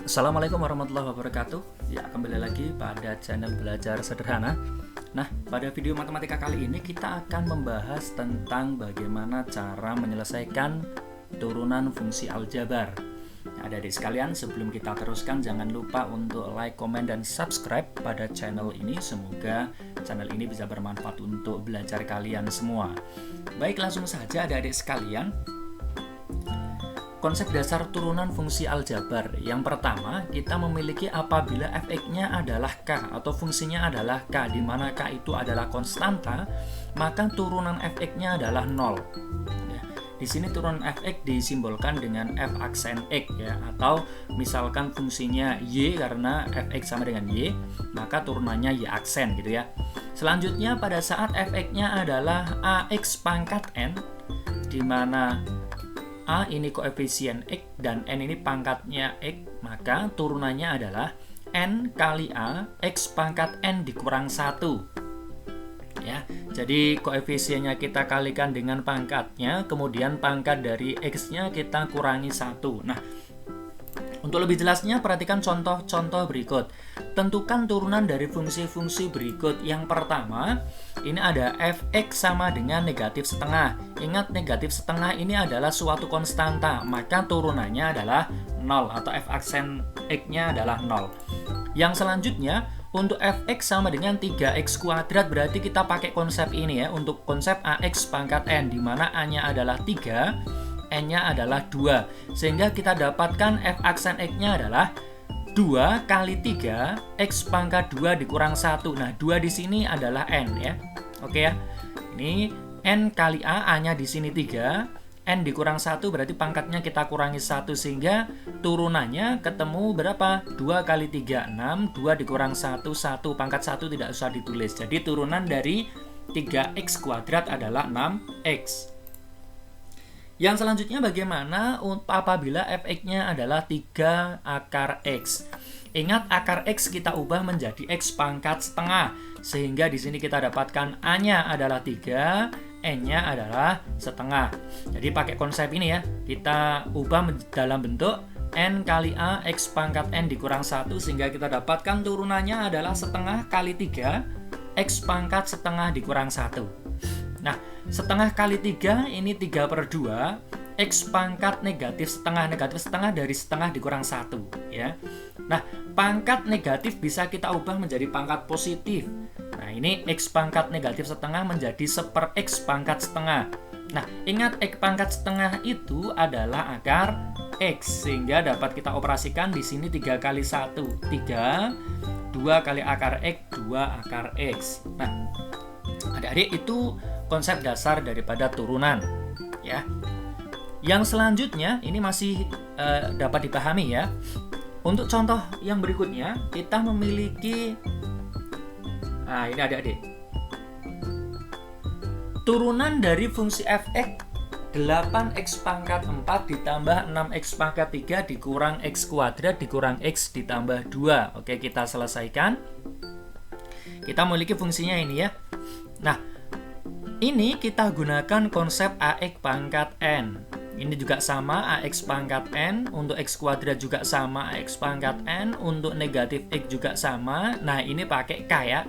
Assalamualaikum warahmatullahi wabarakatuh. Ya, kembali lagi pada channel Belajar Sederhana. Nah, pada video matematika kali ini kita akan membahas tentang bagaimana cara menyelesaikan turunan fungsi aljabar. Nah, adik-adik sekalian, sebelum kita teruskan jangan lupa untuk like, komen, dan subscribe pada channel ini. Semoga channel ini bisa bermanfaat untuk belajar kalian semua. Baik, langsung saja adik-adik sekalian. Konsep dasar turunan fungsi aljabar. Yang pertama, kita memiliki apabila fx-nya adalah k atau fungsinya adalah k, di mana k itu adalah konstanta, maka turunan fx-nya adalah 0. Ya, di sini turunan fx disimbolkan dengan f aksen x ya, atau misalkan fungsinya y karena fx sama dengan y, maka turunannya y aksen gitu ya. Selanjutnya pada saat fx-nya adalah ax pangkat n, di mana A ini koefisien X dan N ini pangkatnya X, maka turunannya adalah N kali A, X pangkat N dikurang 1. Ya, jadi koefisiennya kita kalikan dengan pangkatnya, kemudian pangkat dari X-nya kita kurangi 1. Nah, untuk lebih jelasnya perhatikan contoh-contoh berikut. Tentukan turunan dari fungsi-fungsi berikut. Yang pertama, ini ada fx sama dengan negatif setengah. Ingat, negatif setengah ini adalah suatu konstanta, maka turunannya adalah 0 atau f aksen x-nya adalah 0. Yang selanjutnya, untuk fx sama dengan 3x kuadrat, berarti kita pakai konsep ini ya, untuk konsep ax pangkat n, di mana a-nya adalah 3, n-nya adalah 2. Sehingga kita dapatkan f aksen x-nya adalah 2 kali 3 x pangkat 2 dikurang 1. Nah, 2 di sini adalah n ya. Oke ya. Ini n kali a-nya di sini 3, n dikurang 1 berarti pangkatnya kita kurangi 1, sehingga turunannya ketemu berapa? 2 kali 3 6, 2 dikurang 1 1, pangkat 1 tidak usah ditulis. Jadi turunan dari 3x kuadrat adalah 6x. Yang selanjutnya bagaimana apabila fx-nya adalah 3 akar x. Ingat, akar x kita ubah menjadi x pangkat setengah, sehingga di sini kita dapatkan a-nya adalah 3, n-nya adalah setengah. Jadi pakai konsep ini ya, kita ubah dalam bentuk n kali a x pangkat n dikurang 1, sehingga kita dapatkan turunannya adalah setengah kali 3 x pangkat setengah dikurang 1. Nah, setengah kali 3 ini 3/2, x pangkat negatif setengah dari setengah dikurang 1 ya. Nah, pangkat negatif bisa kita ubah menjadi pangkat positif. Nah, ini x pangkat negatif setengah menjadi 1/x pangkat setengah. Nah, ingat, x pangkat setengah itu adalah akar x, sehingga dapat kita operasikan di sini 3 kali 1 3, 2 kali akar x 2 akar x. Nah, adik-adik, itu konsep dasar daripada turunan ya. Yang selanjutnya ini masih dapat dipahami ya. Untuk contoh yang berikutnya, kita memiliki ini adik-adik, turunan dari fungsi fx 8x pangkat 4 ditambah 6x pangkat 3 dikurang x kuadrat dikurang x ditambah 2. Oke, kita selesaikan. Kita memiliki fungsinya ini ya. Nah, ini kita gunakan konsep ax pangkat n. Ini juga sama, ax pangkat n. Untuk x kuadrat juga sama, ax pangkat n. Untuk negatif x juga sama. Nah, ini pakai k ya.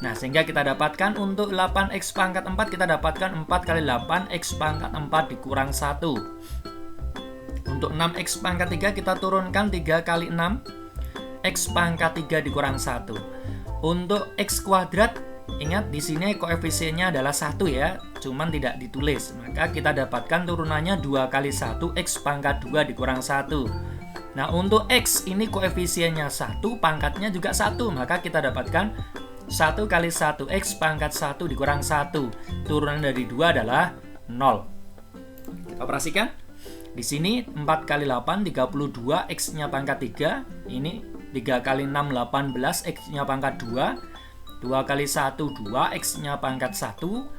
Nah, sehingga kita dapatkan untuk 8x pangkat 4, kita dapatkan 4 kali 8 x pangkat 4 dikurang 1. Untuk 6x pangkat 3 kita turunkan 3 kali 6 x pangkat 3 dikurang 1. Untuk x kuadrat, ingat di sini koefisiennya adalah 1 ya, cuman tidak ditulis. Maka kita dapatkan turunannya 2 kali 1 x pangkat 2 dikurang 1. Nah, untuk x ini koefisiennya 1, pangkatnya juga 1, maka kita dapatkan 1 kali 1 x pangkat 1 dikurang 1. Turunan dari 2 adalah 0. Kita operasikan. Di sini 4 kali 8 32, x-nya pangkat 3. Ini 3 kali 6 18, x-nya pangkat 2. 2 kali 1 2, x-nya pangkat 1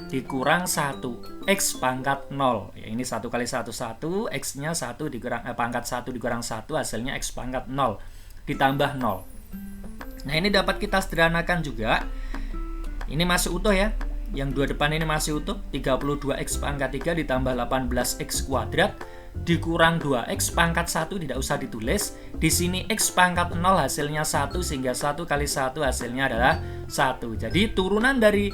dikurang 1, x pangkat 0. Ya, ini 1 kali 1 1, x-nya 1 dikurang pangkat 1 dikurang 1, hasilnya x pangkat 0 ditambah 0. Nah, ini dapat kita sederhanakan juga. Ini masih utuh ya. Yang dua depan ini masih utuh. 32x pangkat 3 ditambah 18x kuadrat dikurang 2x pangkat 1 tidak usah ditulis. Di sini x pangkat 0 hasilnya 1, sehingga 1 kali 1 hasilnya adalah 1. Jadi turunan dari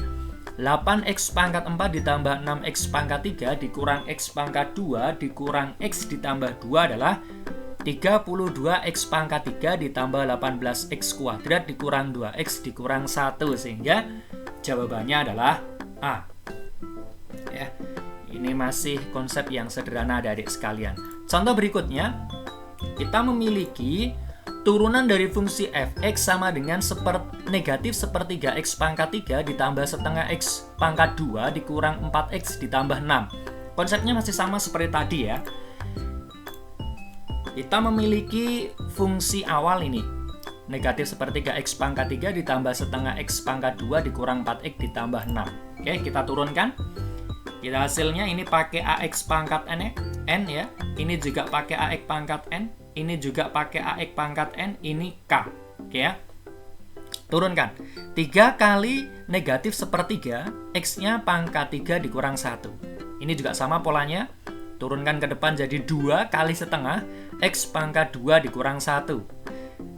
8x pangkat 4 ditambah 6x pangkat 3 dikurang x pangkat 2 dikurang x ditambah 2 adalah 32x pangkat 3 ditambah 18x kuadrat dikurang 2x dikurang 1, sehingga jawabannya adalah A. Ya, ini masih konsep yang sederhana adik-adik sekalian. Contoh berikutnya, kita memiliki turunan dari fungsi fx sama dengan negatif sepertiga x pangkat 3 ditambah setengah x pangkat 2 dikurang 4x ditambah 6. Konsepnya masih sama seperti tadi ya. Kita memiliki fungsi awal ini, negatif sepertiga x pangkat 3 ditambah setengah x pangkat 2 dikurang 4x ditambah 6. Oke, kita turunkan. Kita hasilnya ini pakai ax pangkat n ya. Ini juga pakai ax pangkat n. Ini juga pakai ax pangkat n. Ini k. Oke ya. Turunkan. 3 kali negatif sepertiga, x-nya pangkat 3 dikurang 1. Ini juga sama polanya. Turunkan ke depan jadi 2 kali setengah x pangkat 2 dikurang 1.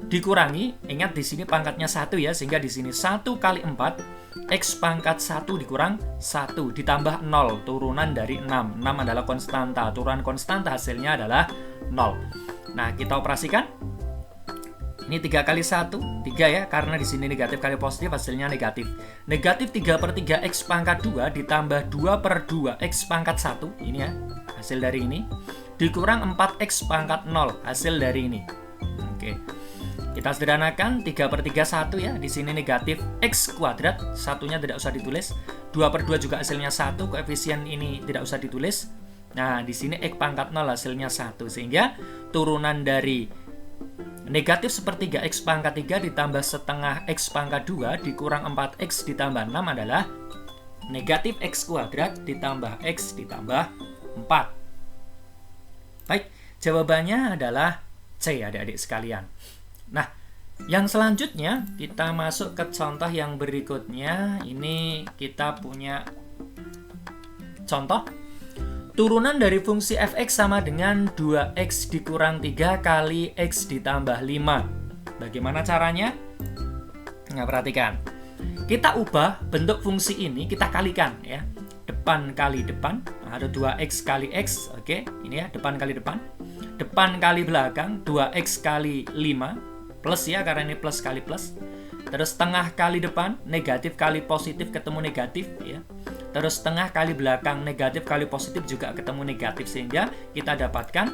Dikurangi, ingat di sini pangkatnya 1 ya, sehingga di sini 1 kali 4 x pangkat 1 dikurang 1 ditambah 0, turunan dari 6. 6 adalah konstanta, turunan konstanta hasilnya adalah 0. Nah, kita operasikan. Ini 3 kali 1, 3 ya, karena di sini negatif kali positif hasilnya negatif. Negatif 3/3 x pangkat 2 ditambah 2/2 x pangkat 1, ini ya, hasil dari ini, dikurang 4x pangkat 0, hasil dari ini. Oke. Kita sederhanakan, 3/3 1 ya, di sini negatif x kuadrat, satunya tidak usah ditulis. 2/2 juga hasilnya 1, koefisien ini tidak usah ditulis. Nah, di sini x pangkat 0 hasilnya 1, sehingga turunan dari negatif sepertiga x pangkat 3 ditambah setengah x pangkat 2 dikurang 4x ditambah 6 adalah negatif x kuadrat ditambah x ditambah 4. Baik, jawabannya adalah C, adik-adik sekalian. Nah, yang selanjutnya kita masuk ke contoh yang berikutnya. Ini kita punya contoh turunan dari fungsi fx sama dengan 2x dikurang 3 kali x ditambah 5. Bagaimana caranya? Nah, perhatikan. Kita ubah bentuk fungsi ini, kita kalikan ya. Depan kali depan, ada 2x kali x, oke, ini ya, depan kali depan. Depan kali belakang, 2x kali 5, plus ya, karena ini plus kali plus. Terus tengah kali depan, negatif kali positif ketemu negatif ya. Terus tengah kali belakang, negatif kali positif juga ketemu negatif, sehingga kita dapatkan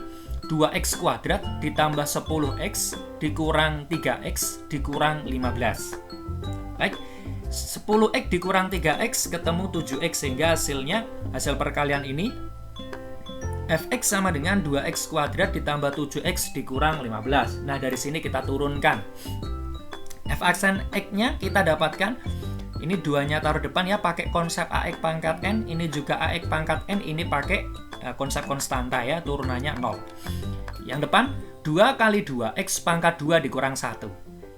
2x kuadrat ditambah 10x dikurang 3x dikurang 15. Baik, 10x dikurang 3x ketemu 7x, sehingga hasil perkalian ini fx sama dengan 2x kuadrat ditambah 7x dikurang 15. Nah, dari sini kita turunkan. Fx x-nya kita dapatkan, ini 2-nya taruh depan ya, pakai konsep ax pangkat n, ini juga ax pangkat n, ini pakai konsep konstanta ya, turunannya 0. Yang depan 2 kali 2 x pangkat 2 dikurang 1.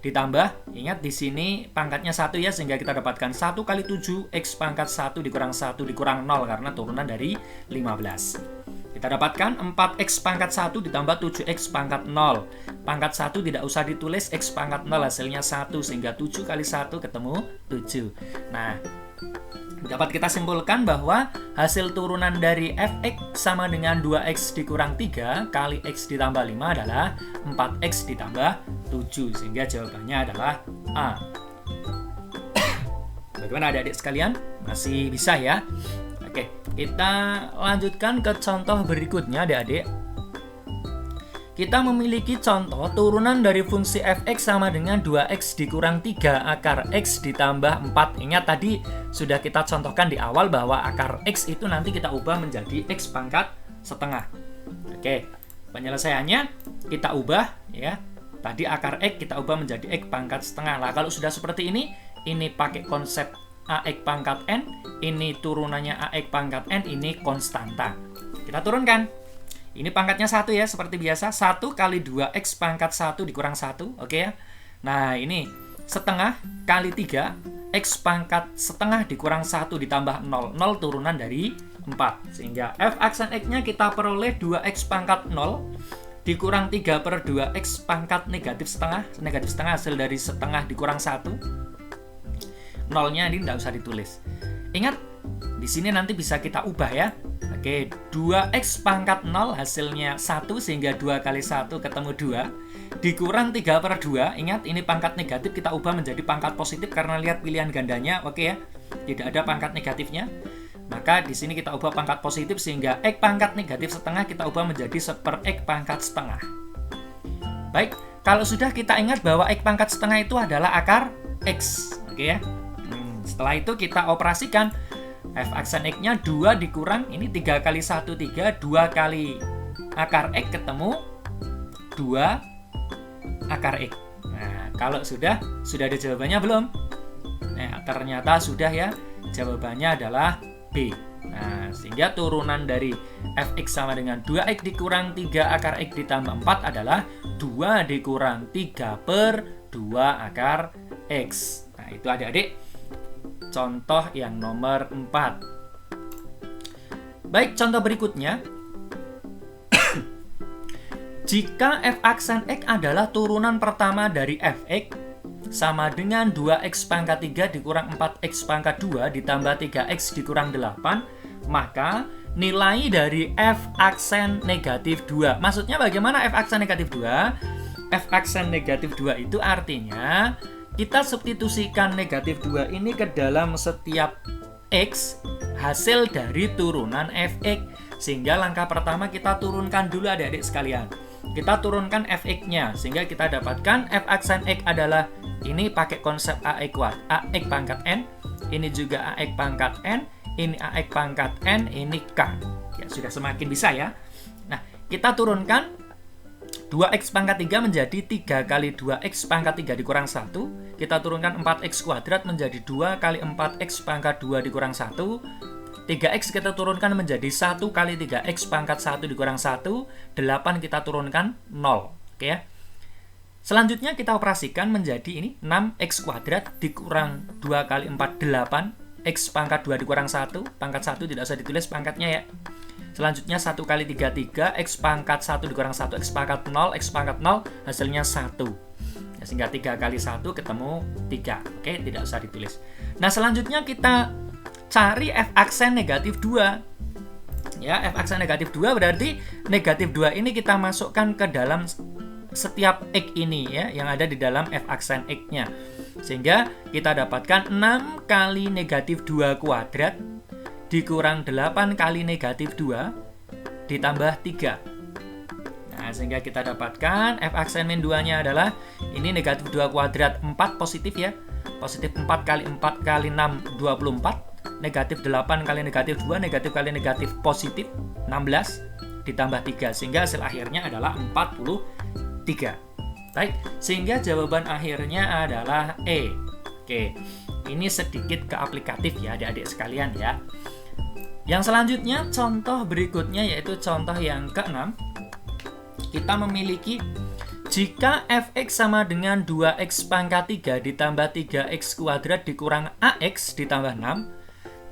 Ditambah, ingat di sini pangkatnya 1 ya, sehingga kita dapatkan 1 kali 7 x pangkat 1 dikurang 1 dikurang 0 karena turunan dari 15. Kita dapatkan 4x pangkat 1 ditambah 7x pangkat 0. Pangkat 1 tidak usah ditulis, x pangkat 0 hasilnya 1, sehingga 7 kali 1 ketemu 7. Nah, dapat kita simpulkan bahwa hasil turunan dari fx sama dengan 2x dikurang 3 kali x ditambah 5 adalah 4x ditambah 7, sehingga jawabannya adalah A. Bagaimana adik-adik sekalian? Masih bisa ya? Oke, kita lanjutkan ke contoh berikutnya adik-adik. Kita memiliki contoh turunan dari fungsi fx sama dengan 2x dikurang 3 akar x ditambah 4. Ingat tadi sudah kita contohkan di awal bahwa akar x itu nanti kita ubah menjadi x pangkat setengah. Oke, penyelesaiannya kita ubah ya. Tadi akar x kita ubah menjadi x pangkat setengah. Nah, kalau sudah seperti ini pakai konsep ax pangkat n, ini turunannya ax pangkat n, ini konstanta. Kita turunkan. Ini pangkatnya 1 ya, seperti biasa. 1 kali 2x pangkat 1 dikurang 1, oke ya. Nah, ini setengah kali 3, x pangkat setengah dikurang 1 ditambah 0. 0 turunan dari 4. Sehingga f aksen X-nya kita peroleh 2x pangkat 0 dikurang 3 per 2x pangkat negatif setengah hasil dari setengah dikurang 1. Nolnya ini tidak usah ditulis. Ingat, di sini nanti bisa kita ubah ya. Oke, 2x pangkat 0 hasilnya 1, sehingga 2 kali 1 ketemu 2. Dikurang 3 per 2, ingat ini pangkat negatif kita ubah menjadi pangkat positif karena lihat pilihan gandanya, oke ya. Tidak ada pangkat negatifnya. Maka di sini kita ubah pangkat positif sehingga X pangkat negatif setengah kita ubah menjadi 1/X pangkat setengah. Baik, kalau sudah kita ingat bahwa X pangkat setengah itu adalah akar X. Oke ya. Setelah itu kita operasikan. F aksen X-nya 2 dikurang, ini 3 kali 1, 3, 2 kali akar X ketemu 2 akar X. Nah, kalau sudah ada jawabannya belum? Nah, ternyata sudah ya. Jawabannya adalah B. Nah, sehingga turunan dari fx sama dengan 2x dikurang 3 akar x ditambah 4 adalah 2 dikurang 3 per 2 akar x. Nah, itu adik-adik contoh yang nomor 4. Baik, contoh berikutnya. Jika f aksen x adalah turunan pertama dari fx sama dengan 2x pangkat 3 dikurang 4x pangkat 2 ditambah 3x dikurang 8, maka nilai dari f aksen negatif 2. Maksudnya bagaimana f aksen negatif 2? F aksen negatif 2 itu artinya kita substitusikan negatif 2 ini ke dalam setiap x hasil dari turunan fx. Sehingga langkah pertama kita turunkan dulu adik-adik sekalian. Kita turunkan fx-nya sehingga kita dapatkan f aksen x adalah ini pakai konsep ax pangkat n, ini juga ax pangkat n, ini ax pangkat n, ini k. Ya, sudah semakin bisa ya. Nah, kita turunkan 2x pangkat 3 menjadi 3 kali 2x pangkat 3 dikurang 1. Kita turunkan 4x kuadrat menjadi 2 kali 4x pangkat 2 dikurang 1. 3x kita turunkan menjadi 1 kali 3x pangkat 1 dikurang 1. 8 kita turunkan 0. Oke ya. Selanjutnya kita operasikan menjadi ini 6x kuadrat dikurang 2 kali 4, 8. X pangkat 2 dikurang 1. Pangkat 1 tidak usah ditulis pangkatnya ya. Selanjutnya 1 kali 3, 3. X pangkat 1 dikurang 1. X pangkat 0. X pangkat 0 hasilnya 1. Ya, sehingga 3 kali 1 ketemu 3. Oke, tidak usah ditulis. Nah, selanjutnya kita cari f aksen negatif 2. Ya, f aksen negatif 2 berarti negatif 2 ini kita masukkan ke dalam setiap x ini ya, yang ada di dalam f aksen x-nya. Sehingga kita dapatkan 6 kali negatif 2 kuadrat dikurang 8 kali negatif 2 ditambah 3. Nah, sehingga kita dapatkan f aksen min 2-nya adalah ini negatif 2 kuadrat 4 positif ya. Positif 4 kali 4 kali 6, 24. Negatif 8 kali negatif 2, negatif kali negatif positif 16 ditambah 3, sehingga hasil akhirnya adalah 43. Baik, sehingga jawaban akhirnya adalah E. Oke, ini sedikit ke aplikatif ya adik-adik sekalian ya. Yang selanjutnya, contoh berikutnya yaitu contoh yang ke-6. Kita memiliki jika fx sama dengan 2x pangkat 3 ditambah 3x kuadrat dikurang ax ditambah 6,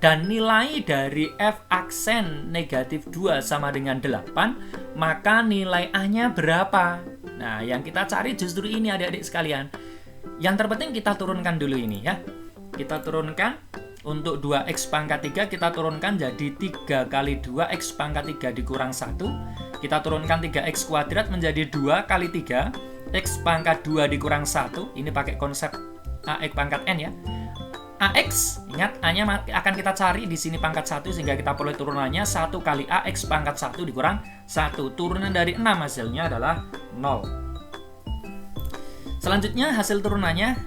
dan nilai dari f aksen negatif 2 sama dengan 8, maka nilai A-nya berapa? Nah, yang kita cari justru ini adik-adik sekalian. Yang terpenting kita turunkan dulu ini ya. Kita turunkan untuk 2x pangkat 3, kita turunkan jadi 3 kali 2x pangkat 3 dikurang 1. Kita turunkan 3x kuadrat menjadi 2 kali 3, x pangkat 2 dikurang 1. Ini pakai konsep ax pangkat n ya. AX, ingat A-nya akan kita cari di sini pangkat 1 sehingga kita perlu turunannya 1 kali AX pangkat 1 dikurang 1. Turunan dari 6 hasilnya adalah 0. Selanjutnya hasil turunannya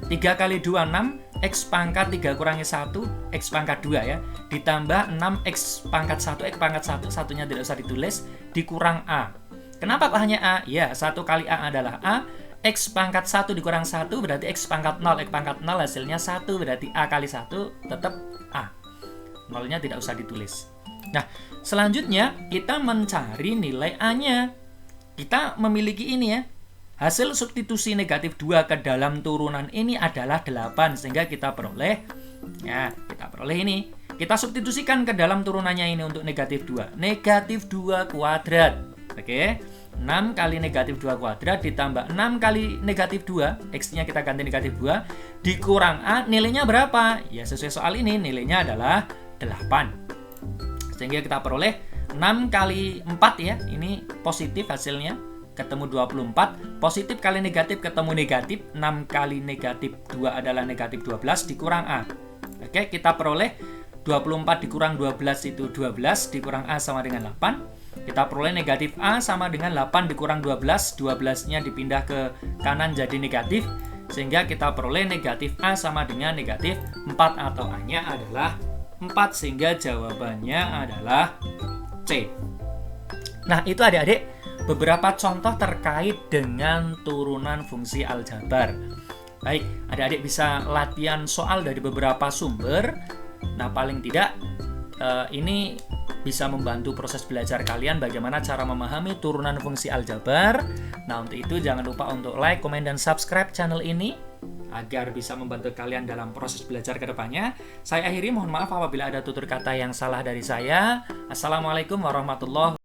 3 kali 2, 6. X pangkat 3 kurangi 1, X pangkat 2 ya. Ditambah 6X pangkat 1, X pangkat 1, satunya tidak usah ditulis, dikurang A. Kenapa hanya A? Ya, 1 kali A adalah A. X pangkat 1 dikurang 1 berarti X pangkat 0. X pangkat 0 hasilnya 1 berarti A kali 1 tetap A. 0-nya tidak usah ditulis. Nah, selanjutnya kita mencari nilai A-nya. Kita memiliki ini ya. Hasil substitusi negatif 2 ke dalam turunan ini adalah 8. Sehingga kita peroleh, ya, kita peroleh ini. kita substitusikan ke dalam turunannya ini untuk negatif 2. Negatif 2 kuadrat. Oke. 6 kali negatif 2 kuadrat ditambah 6 kali negatif 2, X-nya kita ganti negatif 2, dikurang A, nilainya berapa? Ya sesuai soal ini, nilainya adalah 8. Sehingga kita peroleh 6 kali 4 ya, ini positif hasilnya, ketemu 24, positif kali negatif ketemu negatif, 6 kali negatif 2 adalah negatif 12, dikurang A. Oke, kita peroleh 24 dikurang 12 itu 12, dikurang A sama dengan 8. Kita peroleh negatif A sama dengan 8 dikurang 12, 12-nya dipindah ke kanan jadi negatif, sehingga kita peroleh negatif A sama dengan negatif 4 atau A-nya adalah 4, sehingga jawabannya adalah C. Nah, itu adik-adik beberapa contoh terkait dengan turunan fungsi aljabar. Baik, adik-adik bisa latihan soal dari beberapa sumber. Nah, paling tidak ini bisa membantu proses belajar kalian bagaimana cara memahami turunan fungsi aljabar. Nah, untuk itu jangan lupa untuk like, komen, dan subscribe channel ini agar bisa membantu kalian dalam proses belajar ke depannya. Saya akhiri, mohon maaf apabila ada tutur kata yang salah dari saya. Assalamualaikum warahmatullahi wabarakatuh.